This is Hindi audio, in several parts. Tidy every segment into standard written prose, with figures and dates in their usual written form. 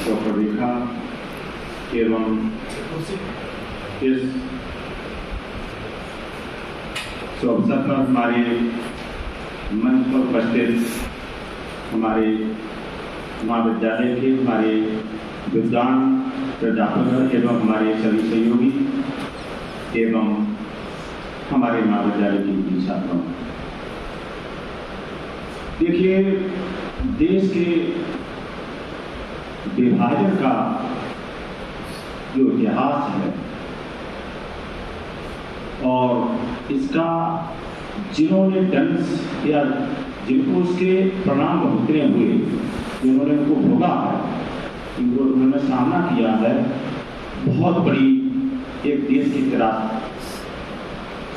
स्वप्रलेखा एवं इस अवसर पर हमारे मंच पर उपस्थित हमारे महाविद्यालय के हमारे विद्वान प्राध्यापक एवं हमारे सभी सहयोगी एवं हमारे महाविद्यालय के छात्रों, देखिए, देश के विभाजन का जो इतिहास है और इसका जिन्होंने दंश या जिनको उसके परिणाम भुगतने हुए, जिन्होंने उनको भोगा है, जिनको उन्होंने सामना किया है, बहुत बड़ी एक देश की तरह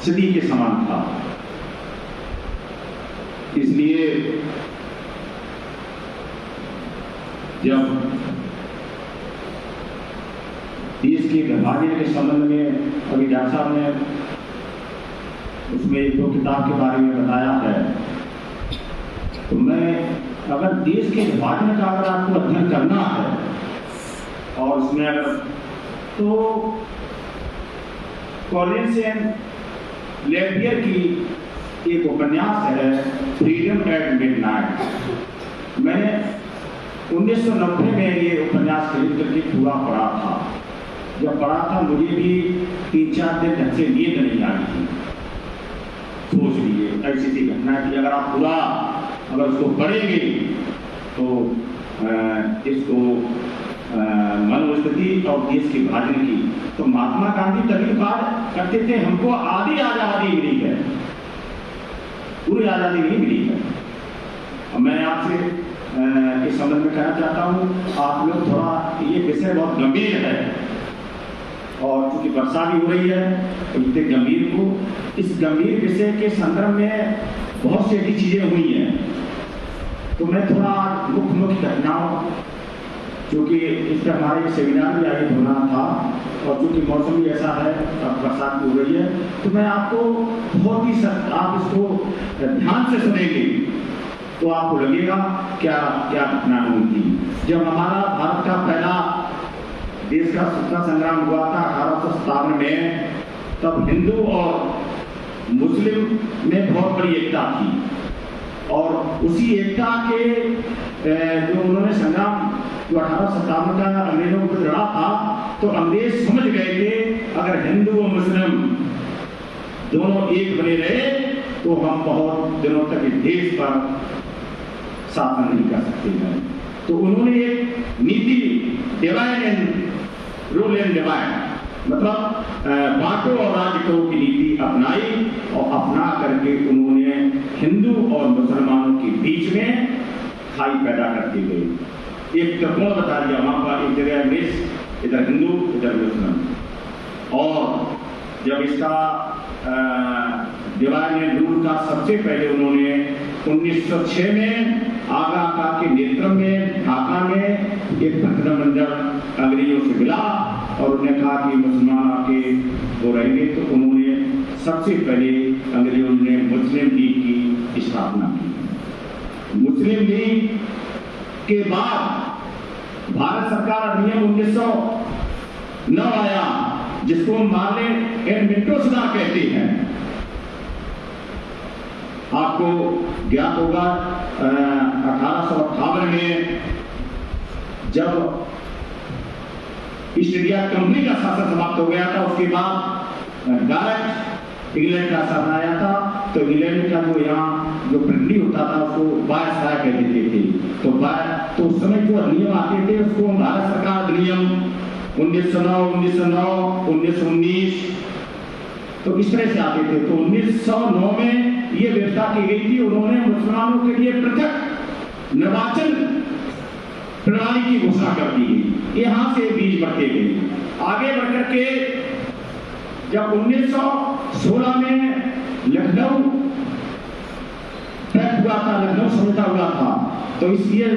स्थिति के समान था। इसलिए जब देश के विभाजन के संबंध में अभी डॉक्टर साहब ने उसमें एक दो किताब के बारे में बताया है, तो मैं अगर देश के विभाजन का अगर आपको अध्ययन करना है और उसमें अगर तो कॉलिंस एंड लेवियर की एक उपन्यास है फ्रीडम एट मिडनाइट। मैंने 1990 में ये उपन्यास खरीद करके पूरा पढ़ा था। जब पढ़ा था मुझे भी 3-4 दिन ढंग से नींद नहीं आई थी। सोच लीजिए, ऐसी सी घटना की अगर आप पूरा अगर उसको पढ़ेंगे तो इसको मनोस्थिति और देश के विभाजन की, तो महात्मा गांधी तभी बात करते थे हमको आधी आजादी मिली है, पूरी आजादी नहीं मिली है। मैं आपसे इस संबंध में कहना चाहता हूँ, आप लोग थोड़ा, ये विषय बहुत गंभीर है और चूंकि वर्षा भी हो रही है तो इतने गंभीर को, इस गंभीर विषय के संदर्भ में बहुत सी ऐसी चीजें हुई हैं, तो मैं थोड़ा मुख्य घटनाओं, क्योंकि इस पर हमारे सेमिनार भी आयोजित होना था और चूंकि मौसम भी ऐसा है, बरसात हो रही है, तो मैं आपको बहुत ही आप इसको ध्यान से सुनेंगे तो आपको लगेगा क्या क्या घटना हुई थी। जब हमारा भारत का पहला देश का स्वतंत्रता संग्राम हुआ था 1857 में, तब हिंदू और मुस्लिम में बहुत बड़ी एकता थी और उसी एकता के जो उन्होंने संग्राम जो 1857 का अंग्रेजों को लड़ा था, तो अंग्रेज समझ गए थे अगर हिंदू और मुस्लिम दोनों एक बने रहे तो हम बहुत दिनों तक इस देश पर शासन नहीं कर सकते हैं। तो उन्होंने एक नीति divide and rule and divide, मतलब बांटो और राज करो की नीति अपनाई और अपना करके उन्होंने हिंदू और मुसलमानों के बीच में खाई पैदा करके गए। एक त्रिकोण बता दिया, वहां पर एक जगह अंग्रेज, इधर हिंदू, इधर मुसलमान। और जब इसका डिवाइड एंड रूल का सबसे पहले उन्होंने 1906 में आगा खां के नेतृत्व में ढाका में एक प्रतिनिधिमंडल अंग्रेजों से मिला और उन्होंने कहा कि मुसलमान आके वो रहेंगे, तो उन्होंने सबसे पहले अंग्रेजों ने मुस्लिम लीग की स्थापना की। मुस्लिम लीग के बाद भारत सरकार अधिनियम 1909 आया, जिसको मार्लेट एंड मिंटो सुधार कहते हैं। आपको ज्ञात होगा 1858 में जब ईस्ट इंडिया कंपनी का शासन समाप्त हो गया था, उसके बाद डायरेक्ट इंग्लैंड का शासन आया था, तो इंग्लैंड का जो यहाँ जो प्रतिनिधि होता था उसको वायसराय कह देते थे। तो उस समय जो अधिनियम आते थे उसको भारत सरकार अधिनियम 1909, 1919 तो इस तरह से आते थे। तो 1909 में ये व्यवस्था की गई थी, उन्होंने मुसलमानों के लिए पृथक निर्वाचन प्रणाली की घोषणा कर दी गई। यहाँ से बीज बढ़ते गए, आगे बढ़कर के जब 1916 में लखनऊ हुआ था, लखनऊ समझौता हुआ था, तो इसलिए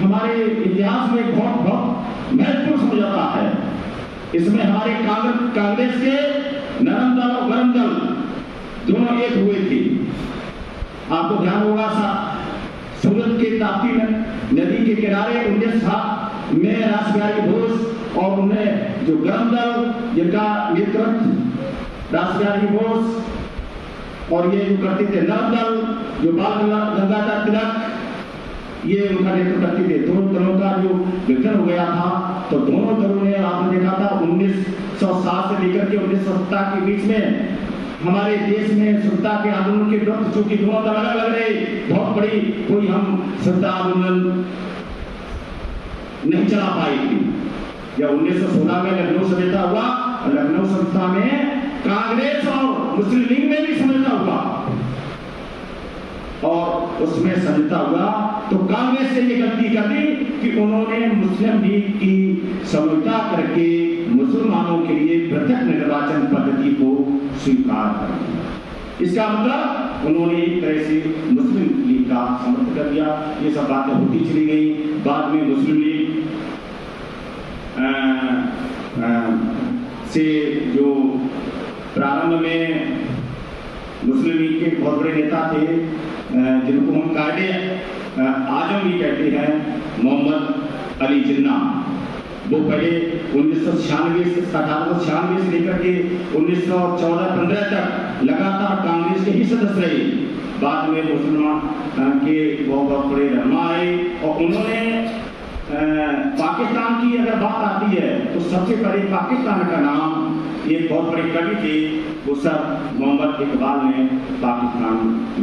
हमारे इतिहास में बहुत महत्वपूर्ण समझौता है। इसमें हमारे कांग्रेस के नरम दल और गरम दल दोनों एक हुए थे। आपको ध्यान होगा सूरत के ताप्ती नदी के किनारे 19 में रासबिहारी बोस और उन्हें जो गर्म दल जिनका नेतृत्व रासबिहारी बोस और ये जो करते थे नव दल जो बाल गंगाधर तिलक ये उनका नेतृत्व करते थे। दोनों दलों का जो विघटन हो गया था तो दोनों दलों ने आपने देखा था 1960 से लेकर के 1970 के बीच में हमारे देश में स्वतंत्रता के आंदोलन के विरुद्ध चूंकि दोनों दल अलग अलग रहे, बहुत बड़ी कोई हम स्वतंत्रता आंदोलन नहीं चला पाई थी। जब 1916 में लखनऊ समझौता हुआ और लखनऊ समझौता में कांग्रेस और मुस्लिम लीग में भी समझौता हुआ और उसमें समझौता हुआ तो कांग्रेस ने ये गलती कर दी कि उन्होंने मुस्लिम लीग की समझौता करके मुसलमानों के लिए पृथक निर्वाचन पद्धति को स्वीकार कर दिया। इसका मतलब उन्होंने एक तरह से मुस्लिम लीग का समर्थन कर दिया। ये सब बातें होती चली गई। बाद में मुस्लिम लीग से जो प्रारंभ में मुस्लिम लीग के बहुत बड़े नेता थे जिनको हम कायदे आजम भी कहते हैं, मोहम्मद अली जिन्ना, वो पहले 1996 से लेकर के 1914-15 तक लगातार कांग्रेस के ही सदस्य रहे। बाद में मुसलमान के बहुत बड़े रहनुमा आए और उन्होंने पाकिस्तान की अगर बात आती है तो सबसे पहले पाकिस्तान का नाम एक बहुत बड़े कवि थे वो सब मोहम्मद इकबाल ने पाकिस्तान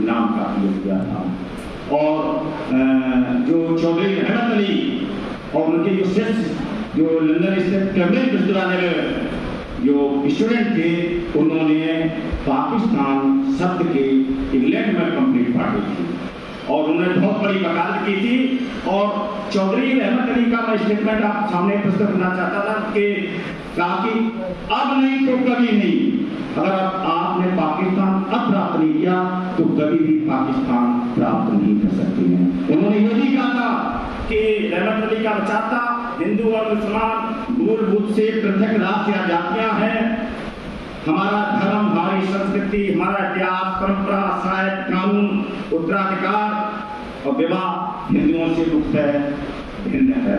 नाम का प्रयोग किया था। और जो चौधरी रहमत अली और उनके जो शिष्य जो लंदन स्थित कैम्ब्रिज विश्वविद्यालय में जो स्टूडेंट थे उन्होंने पाकिस्तान शब्द के इंग्लैंड में कंप्लीट पार्टी थी और उन्होंने बहुत बड़ी वकालत की थी। और चौधरी रहमत अली का मैं स्टेटमेंट आप सामने प्रस्तुत करना चाहता था कि कहा कि अब नहीं तो कभी नहीं, अगर आपने पाकिस्तान अब प्राप्त नहीं किया तो कभी भी पाकिस्तान प्राप्त नहीं कर सकते हैं। उन्होंने ये भी कहा था कि रहमत अली का विचार था हिंदू और मुसलमान मूलभूत से पृथक राष्ट्र या जातियां हैं। हमारा धर्म, हमारी संस्कृति, हमारा इतिहास, परंपरा, साहित्य, कानून, उत्तराधिकार और विवाह हिंदुओं से मुक्त है, भिन्न है।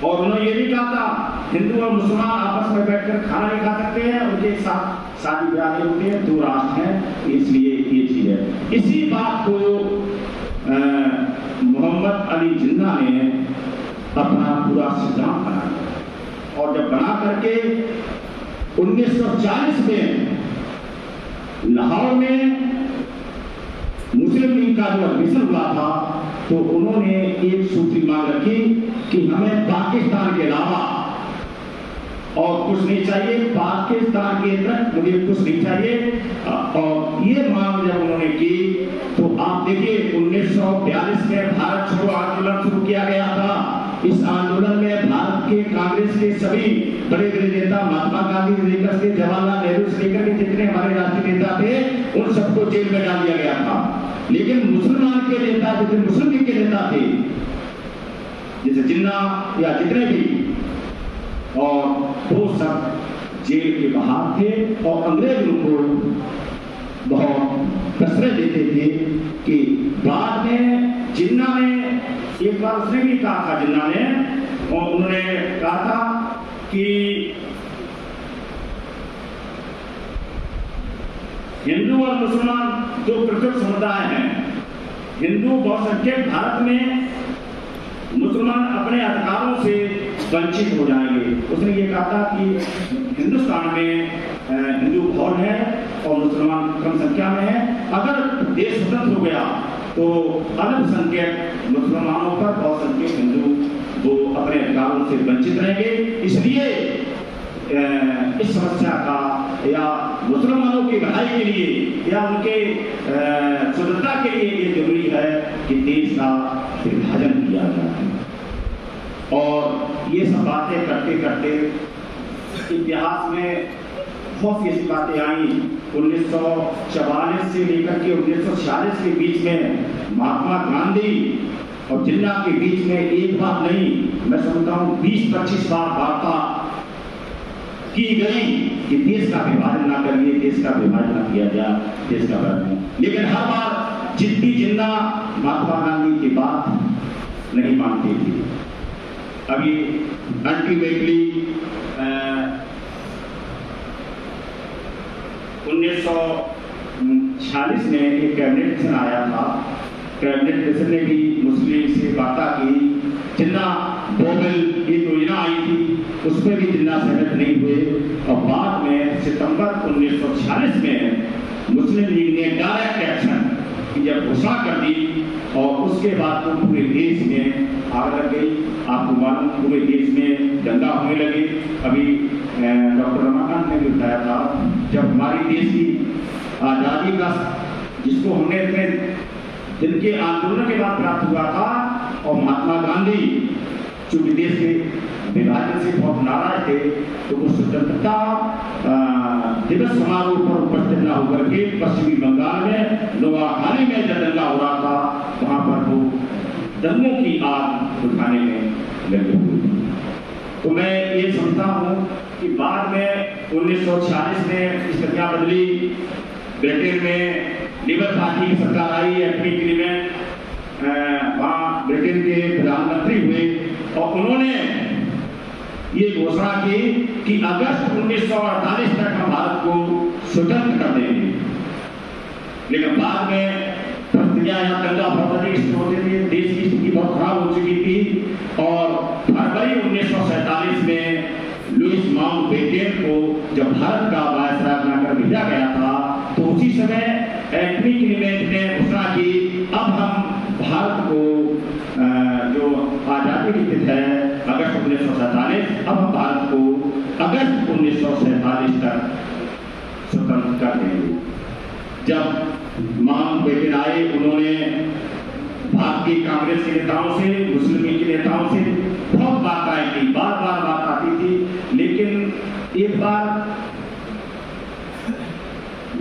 और उन्होंने ये भी कहा था हिंदू और मुसलमान आपस में बैठकर खाना नहीं खा सकते हैं, उनके साथ शादी ब्याह नहीं होते हैं, दो राष्ट्र हैं, इसलिए ये चीज है। इसी बात को मोहम्मद अली जिन्ना ने अपना पूरा सिद्धांत बनाया और जब बना करके 1940 में लाहौर में मुस्लिम लीग का जो एडमिशन हुआ था तो उन्होंने एक सूत्री मांग रखी कि हमें पाकिस्तान के अलावा और कुछ नहीं चाहिए, पाकिस्तान के अंदर मुझे कुछ नहीं चाहिए। और ये मांग जब उन्होंने की तो आप देखिए 1942 में भारत छोड़ो आंदोलन शुरू किया गया था। इस आंदोलन में भारत के कांग्रेस के सभी बड़े बड़े नेता, महात्मा गांधी से लेकर के जवाहरलाल नेहरू से लेकर के जितने हमारे राष्ट्रीय नेता थे उन सबको जेल में डाल दिया गया था। लेकिन मुसलमान के नेता, जितने मुस्लिम लीग के नेता थे जैसे जिन्ना या जितने भी, और वो सब जेल के बाहर थे और अंग्रेज उनको बहुत कसरत देते थे कि बाद में जिन्ना ने एक बार उसने भी कहा था, जिन्ना ने, और उन्होंने कहा था कि हिंदू और मुसलमान दो पृथक समुदाय हैं। हिंदू बहुसंख्यक भारत में, मुसलमान अपने अधिकारों से वंचित हो जाएंगे। उसने ये कहा था कि हिंदुस्तान में हिंदू बहुत है और मुसलमान कम संख्या में है। अगर देश स्वतंत्र हो गया तो अल्पसंख्यक मुसलमानों पर बहुसंख्यक हिंदू वो अपने अधिकारों से वंचित रहेंगे। इसलिए इस समस्या का या मुसलमानों की भलाई के लिए या उनके स्वतंत्रता के लिए ये जरूरी है कि देश का विभाजन किया जाए। और ये सब बातें करते करते इतिहास में बहुत सी ऐसी बातें आई। 1944 से लेकर के 1946 के बीच में महात्मा गांधी और जिन्ना के बीच में एक बार नहीं, मैं समझता हूँ 20-25 बार वार्ता की गई कि देश का विभाजन ना करिए, देश का विभाजन ना किया जाए, देश का विभाजन। लेकिन हर बार जिद्दी जिन्ना महात्मा गांधी की बात नहीं मानते थे। अभी अल्टीमेटली 1946 में एक कैबिनेट मिशन आया था। कैबिनेट मिशन ने भी मुस्लिम से वार्ता की। जिन्ना बोबल एक योजना आई थी, उसमें भी जिन्ना सहमत नहीं हुए और बाद में सितंबर 1946 में मुस्लिम लीग ने डायरेक्ट एक्शन की जब घोषणा कर दी और उसके बाद तो पूरे देश में आग लग गई। आपको मालूम पूरे देश में दंगा होने लगे। अभी डॉक्टर रमाकांत ने भी बताया था, जब हमारी देश की आज़ादी का जिसको हमने इतने दिन के आंदोलन के बाद प्राप्त हुआ था और महात्मा गांधी चूंकि देश के विभाजन से बहुत नाराज थे तो वो स्वतंत्रता दिवस समारोह पर उपस्थित न होकर के पश्चिमी बंगाल में नोआखाली में जब दंगा हो रहा था वहां पर वो दंगों की आग उठाने में लगे हुए थे। तो मैं ये समझता हूँ कि बाद में 1946 में स्थितियां बदली। ब्रिटेन में लिबर पार्टी की सरकार आई, एटमी एग्रीमेंट, वहाँ ब्रिटेन के प्रधानमंत्री हुए और उन्होंने ये घोषणा की कि अगस्त 1948 तक हम भारत को स्वतंत्र कर देंगे। लेकिन बाद में प्रक्रिया या दंगा बहुत अधिक होते थे, देश की स्थिति बहुत खराब हो चुकी थी और फरवरी 1947 में लुईस माउंटबेटन को जब भारत का वायसराय बनाकर भेजा गया था तो उसी समय एटमी एग्रीमेंट ने घोषणा की अब हम भारत को जो आजादी की तिथि है अगस्त 1947, अब हम भारत को अगस्त 1947 तक स्वतंत्र कर देंगे। जब माउंटबेटन आए उन्होंने भारतीय कांग्रेस के नेताओं से, मुस्लिम लीग के नेताओं से बहुत बातें की, बार बार बात आती थी। लेकिन एक बार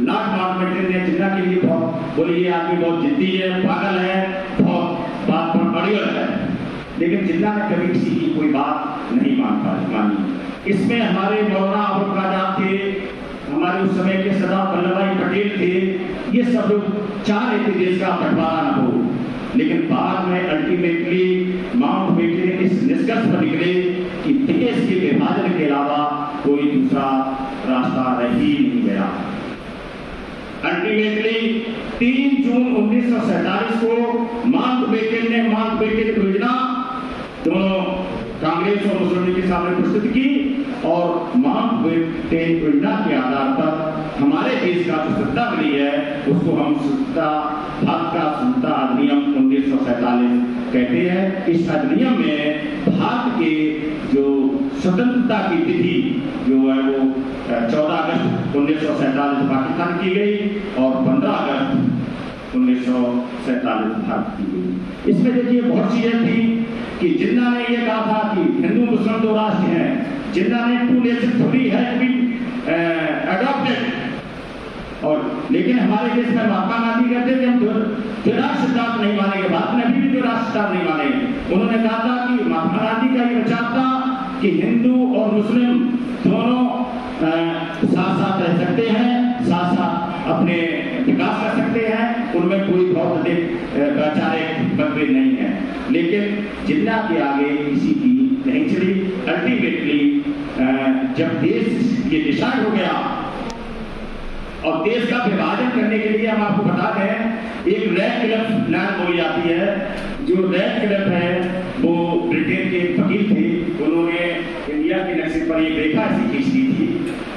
लॉर्ड माउंटबेटन ने जिन्ना के लिए बहुत बोली, ये आदमी बहुत जिद्दी है, पागल है, बहुत बात पर अड़ियल है। लेकिन जिन्ना ने कभी किसी की कोई बात नहीं मानी। इसमें हमारे मौलाना अबुल कलाम थे, हमारे उस समय के सरदार वल्लभ भाई पटेल थे, ये सब लोग चाह रहे थे देश का बंटवारा न हो। लेकिन बाद में अल्टीमेटली माउंटबेटन इस निष्कर्ष पर निकले कि देश के विभाजन के अलावा कोई दूसरा रास्ता रह ही नहीं गया। अल्टीमेटली 3 जून 1947 को माउंटबेटन ने माउंटबेटन योजना दोनों कांग्रेस और मुस्लिम लीग के सामने प्रस्तुत की और माउंटबेटन योजना के आधार पर हमारे देश का जो सत्ता मिली है उसको हम भारत का स्वतंत्रता अधिनियम 1947 कहते हैं। इस अधिनियम में भारत के जो स्वतंत्रता की तिथि जो है वो 14 अगस्त 1947 पाकिस्तान की गई और 15 अगस्त 1947 भारत की गई। इसमें देखिए बहुत चीजें थी कि जिन्ना ने यह कहा था कि हिंदू मुस्लिम 2 राष्ट्र हैं, जिन्ना ने 2 नेशन थ्योरी है अडॉप्टेड। और लेकिन हमारे देश में महात्मा गांधी कहते थे हम राष्ट्र सिद्धांत नहीं मानेंगे, भारत में अभी भी 2 राष्ट्र सिद्धांत नहीं मानेंगे। उन्होंने कहा था कि महात्मा गांधी का ये विचार था कि हिंदू और मुस्लिम दोनों साथ साथ रह सकते हैं, साथ साथ अपने विकास कर सकते हैं, उनमें कोई बहुत अधिक वैचारिक मतभेद नहीं है। लेकिन जिन्ना के आगे किसी की नहीं चली। अल्टीमेटली जब देश ये डिसाइड हो गया और देश का विभाजन करने के लिए हम आपको बता दें एक रेड क्लिफ प्लान बोली जाती है। जो रेड क्लिफ है वो ब्रिटेन के वकील थे, उन्होंने इंडिया के नक्शे पर एक रेखा ऐसी खींच दी थी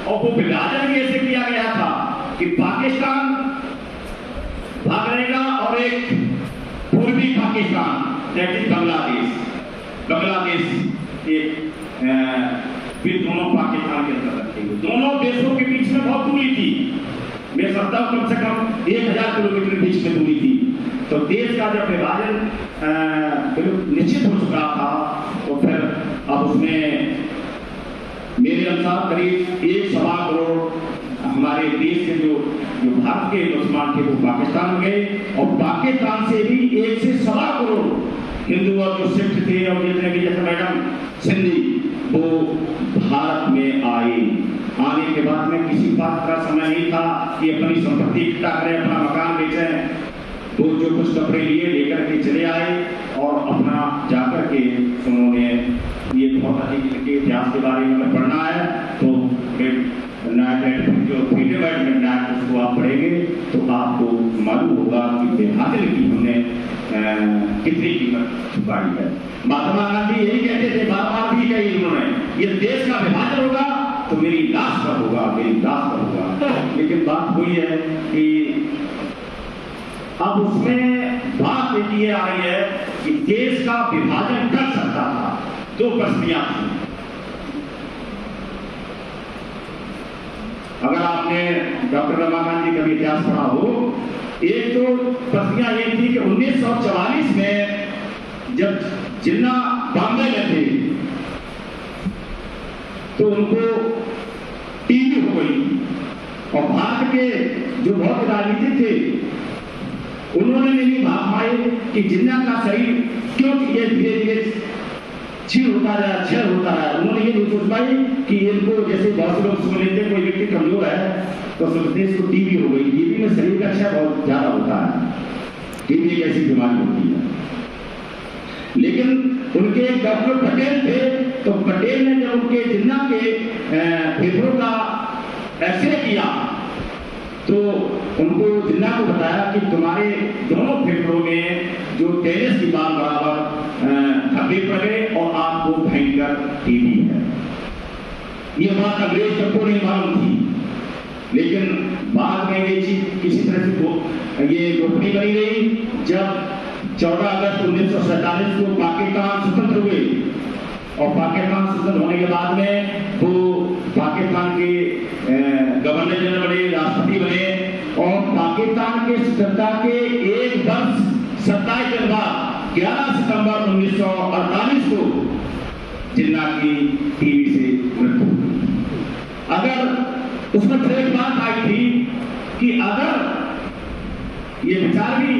और वो विभाजन भी ऐसे किया गया था कि पाकिस्तान भाग रहेगा और एक पूर्वी पाकिस्तान जैसे बांग्लादेश एक फिर दोनों पाकिस्तान के अंदर रखेंगे। दोनों देशों के बीच में बहुत दूरी थी, मैं समझता हूँ कम से कम 1000 किलोमीटर बीच में दूरी थी। तो देश का जब विभाजन निश्चित हो चुका था तो फिर अब उसमें मेरे अनुसार करीब 1.25 करोड़ हमारे देश के जो भारत के मुसलमान थे वो पाकिस्तान गए और पाकिस्तान से भी 1 से 1.25 करोड़ हिंदू और जो सिख थे और जितने भी जैसे मैडम सिंधी वो भारत में आए। आने के बाद में किसी बात का समय नहीं था कि अपनी संपत्ति इकट्ठा करें, अपना मकान बेचें। वो जो कुछ कपड़े लिए लेकर के चले आए और अपना जाकर के उन्होंने ये बहुत अधिक इनके इतिहास के बारे में पढ़ना है तो जो फ्रीडम एट मिडनाइट उसको आप पढ़ेंगे तो आपको मालूम होगा कि विभाजन की हमने कितनी कीमत चुकाई है। महात्मा गांधी यही कहते थे, बार बार भी कही उन्होंने, ये देश का विभाजन होगा तो मेरी लाश पर होगा, मेरी लाश पर होगा। लेकिन बात हुई है कि अब उसमें बात ये आई है कि देश का विभाजन कर सकता था। दो परिस्थितियां थी। अगर आपने डॉक्टर रमाकांत जी का भी इतिहास पढ़ा हो, एक तो परिस्थितियां ये थी कि 1944 में जब जिन्ना बॉम्बे में थे तो उनको टीबी हो गई और भारत के जो बहुत राजनीतिक थे उन्होंने नहीं भाग पाए कि जिन्ना का शरीर क्यों ये धीरे धीरे क्षीण होता रहा, क्षय होता रहा। उन्होंने ये नहीं सोच पाई कि इनको, जैसे बहुत से लोग सुन लेते, कोई व्यक्ति कमजोर है तो सोचते इसको टीबी हो गई। टीबी में शरीर का क्षय बहुत ज्यादा होता है, टीबी एक ऐसी बीमारी होती है। लेकिन उनके डॉक्टर पटेल थे तो पटेल ने जब उनके जिन्ना के फेफड़ों का एक्सरे किया तो उनको जिन्ना को बताया कि तुम्हारे दोनों फेफड़ों में जो टेनिस की बाल बराबर धब्बे पड़ गए और आपको भयंकर टीबी है। ये बात अंग्रेज सबको नहीं मालूम थी, लेकिन बाद में ये चीज किसी तरह से ये गोपनीय बनी रही। जब 14 अगस्त 1947 को पाकिस्तान स्वतंत्र हुए और पाकिस्तान स्वतंत्र होने के बाद में वो पाकिस्तान के गवर्नर जनरल बने, राष्ट्रपति बने और पाकिस्तान के स्वतंत्रता के एक वर्ष 27 दिन बाद 11 सितंबर 1948 को जिन्ना की टीबी से मृत्यु हुई। अगर उसमें फिर एक बात आई थी कि अगर ये विचार भी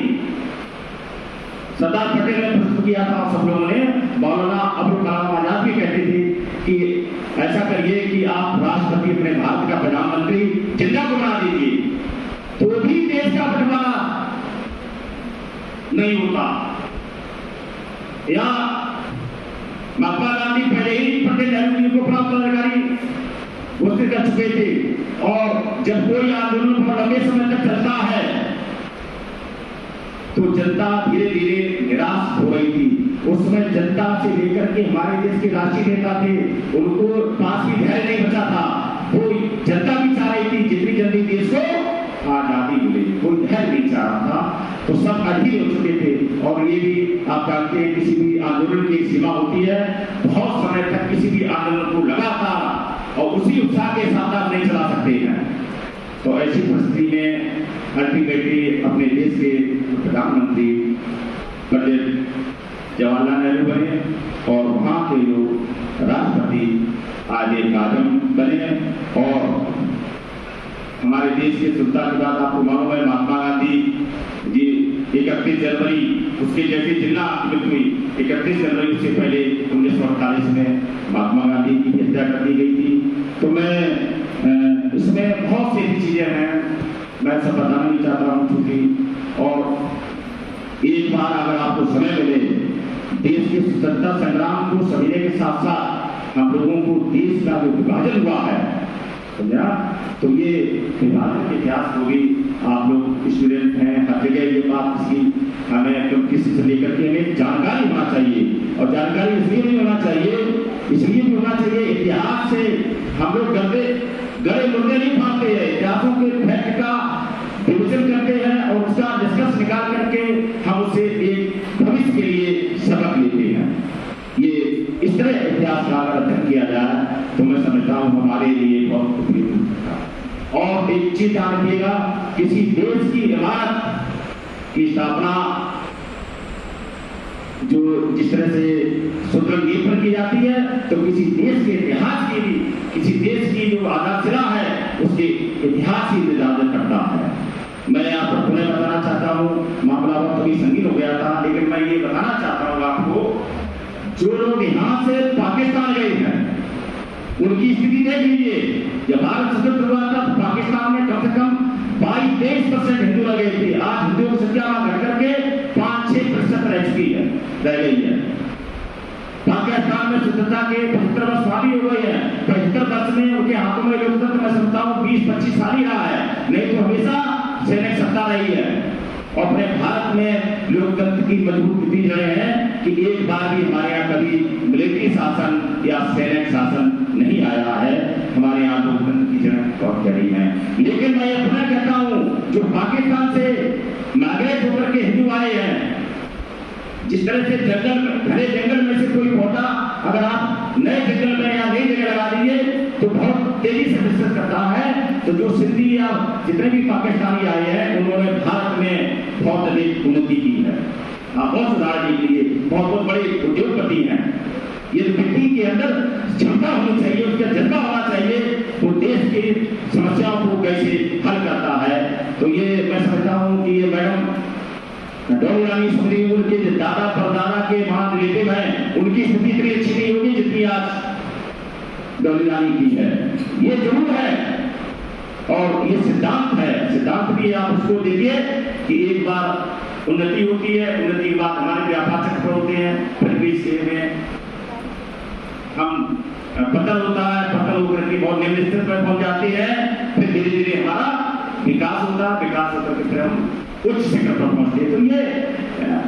सरदार पटेल ने प्रस्तुत किया था, सब लोगों ने, मौलाना अबुल कलाम आजाद भी कहते थे कि ऐसा करिए कि आप राष्ट्रपति अपने भारत का प्रधानमंत्री जिन्ना को बना दीजिए, तो भी देश का बंटवारा नहीं होता। या महात्मा गांधी पहले ही पंडित नेहरू जी को प्राप्त अधिकारी घोषित कर चुके थे और जब कोई आंदोलन बहुत लंबे समय तक चलता है तो जनता धीरे धीरे निराश हो रही थी। उस समय जनता से लेकर के हमारे देश के राष्ट्रीय नेता थे, उनको पास भी धैर्य नहीं बचा था। वो जनता भी चाह रही थी जितनी जल्दी देश को आजादी मिले, कोई धैर्य नहीं चाह रहा था। तो सब अधीर हो चुके थे और ये भी आप जानते हैं किसी भी आंदोलन की सीमा होती है। बहुत समय तक किसी भी आंदोलन को लगातार और उसी उत्साह के साथ आप नहीं चला सकते हैं। तो ऐसी परिस्थिति में अल्टीमेटली अपने देश के प्रधानमंत्री पंडित जवाहरलाल नेहरू बने और वहां के लोग राष्ट्रपति आज़म आजम बने। और हमारे देश के स्वतंत्रता के बाद आपको मालूम है महात्मा गांधी जी 31 जनवरी उसके जैसे जिन्ना मृत्यु हुई, 31 जनवरी उससे पहले 1948 में महात्मा गांधी की हत्या कर दी गई थी। तो मैं इसमें बहुत सी चीजें हैं, मैं सब बताना नहीं चाहता हूँ क्योंकि, और एक बार अगर आपको समय मिले देश के स्वतंत्रता संग्राम को समझने के साथ साथ हम लोगों को देश का जो विभाजन हुआ है समझा, तो ये विभाजन के इतिहास को भी आप लोग स्टूडेंट हैं, हर जगह ये बात इसकी हमें एकदम किसी से लेकर के हमें जानकारी होना चाहिए। और जानकारी इसलिए नहीं होना चाहिए, इसलिए भी होना चाहिए इतिहास से हम लोग गड़े मुर्दे नहीं फाड़ते हैं, इतिहासों के फैक्ट का डिविजन करते हैं और उसका डिस्कस निकाल करके हम उसे एक भविष्य के लिए सबक लेते हैं। ये इस तरह इतिहास का अगर अध्ययन किया जाए तो मैं समझता हूँ हमारे लिए बहुत उपयोगी होगा। और एक चीज ध्यान रखिएगा, किसी देश की इमारत की स्थापना जो जिस तरह से सुदृढ़ नींव पर की जाती है, तो किसी देश के इतिहास की भी, किसी देश की जो आधारशिला है उसके इतिहास की इजाजत करता है। मैं यहाँ पर पुनः बताना चाहता हूँ, मामला बहुत थोड़ी संगीन हो गया था, लेकिन मैं ये बताना चाहता हूँ आपको, जो लोग यहाँ से पाकिस्तान गए हैं उनकी स्थिति देख लीजिए। जब भारत स्वतंत्र हुआ था तो पाकिस्तान में कम से कम 22-23% हिंदू रह गए थे। आज हिंदुओं की संख्या घट करके 5-6% रह गई है। पाकिस्तान में स्वतंत्रता के 75 वर्ष शादी हो गई है। 75 वर्ष में उनके हाथों में लोकतंत्र मैं समझता हूँ 20-25 साल ही रहा है, नहीं तो हमेशा सैनिक सत्ता रही है। और अपने भारत में लोकतंत्र की मजबूत नीति रहे हैं कि एक बार भी हमारे यहाँ कभी मिलिट्री शासन या सैनिक शासन नहीं आया है। हमारे यहाँ लोकतंत्र की जड़ बहुत गहरी है। लेकिन मैं ये पुनः कहता हूँ, जो पाकिस्तान से माइग्रेट होकर के हिंदू आए हैं, जिस तरह से घने जंगल में से कोई पौधा अगर आप नए जंगल में या नई जगह लगा दीजिए तो बहुत तेजी से विकसित करता है। तो जो सिंधी या जितने भी पाकिस्तानी आए हैं उन्होंने भारत में बहुत अधिक उन्नति की है, बहुत सुधार के लिए बहुत बड़े उद्योगपति हैं। ये व्यक्ति के अंदर क्षमता होनी चाहिए, उसका जज्बा होना चाहिए, वो देश की समस्याओं को कैसे हल करता है। तो ये मैं समझता हूँ कि ये मैडम डॉली रानी सुंदरी उनके दादा परदादा के वहां रिलेटिव हैं, उनकी स्थिति इतनी अच्छी नहीं होगी जितनी आज डॉली रानी की है। ये जरूर है और ये सिद्धांत है, सिद्धांत भी आप उसको देखिए कि एक बार उन्नति होती है, उन्नति के बाद हमारे व्यापार चक्र होते हैं, फिर भी इसके में हम पतन होता है, पतन होकर के बहुत निम्न स्तर पर पहुंच जाती है, फिर धीरे धीरे हमारा विकास होता है, विकास होकर के फिर हम उच्च शिखर पर पहुंचते। तो ये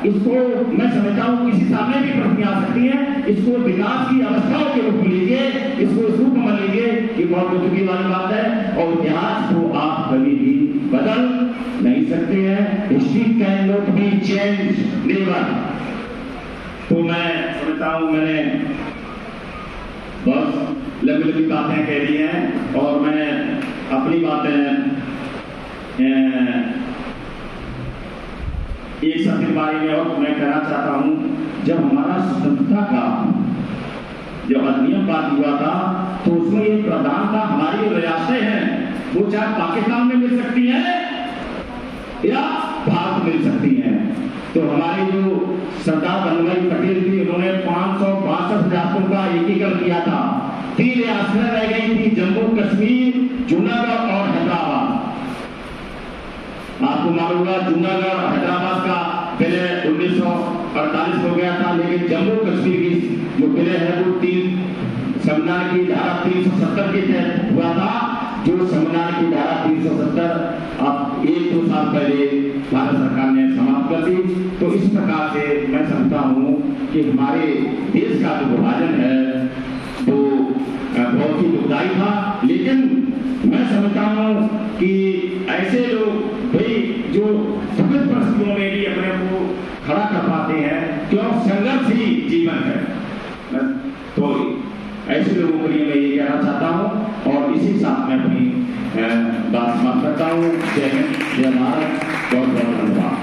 इसको मैं समझता हूँ किसी सामने भी प्रश्न आ सकती है, इसको विकास की अवस्थाओं के रूप में लीजिए, इसको इस रूप में लीजिए, ये बहुत दुख की वाली बात है। और इतिहास को आप कभी भी बदल नहीं सकते हैं। History can not be change, never. तो मैं समझता हूँ मैंने बहुत लंबी लंबी बातें कह दी हैं और मैं अपनी बातें एक शब्द के बारे में और मैं कहना चाहता हूं। जब हमारा स्वतंत्रता का जब अधिनियम पास हुआ था तो उसमें एक प्रावधान था, हमारी जो रियासतें हैं वो चाहे पाकिस्तान में मिल सकती हैं या भारत मिल सकती हैं। तो हमारी जो सरदार वल्लभ भाई पटेल थी, उन्होंने 562 रियासतों का एकीकरण किया था। 3 रियासतें रह गई थी, जम्मू कश्मीर, जूनागढ़ और हैदराबाद। आपको मालूम होगा जूनागढ़ और हैदराबाद का विलय 1948 हो गया था, लेकिन जम्मू कश्मीर की जो विलय है वो संविधान की धारा 370 के तहत हुआ था। जो संविधान की धारा 370 अब 1-2 साल पहले भारत सरकार ने समाप्त कर दी। तो इस प्रकार से मैं समझता हूँ कि हमारे देश का जो विभाजन है वो बहुत ही दुखदायी था। लेकिन मैं समझता हूँ कि ऐसे लोग भाई जो दुखद परिस्थितियों में भी अपने को खड़ा कर पाते हैं, क्यों संघर्ष ही जीवन है। तो ऐसे लोगों के लिए मैं ये कहना चाहता हूँ और इसी साथ में अपनी बात समाप्त करता हूँ। जय हिंद, जय भारत, बहुत बहुत धन्यवाद।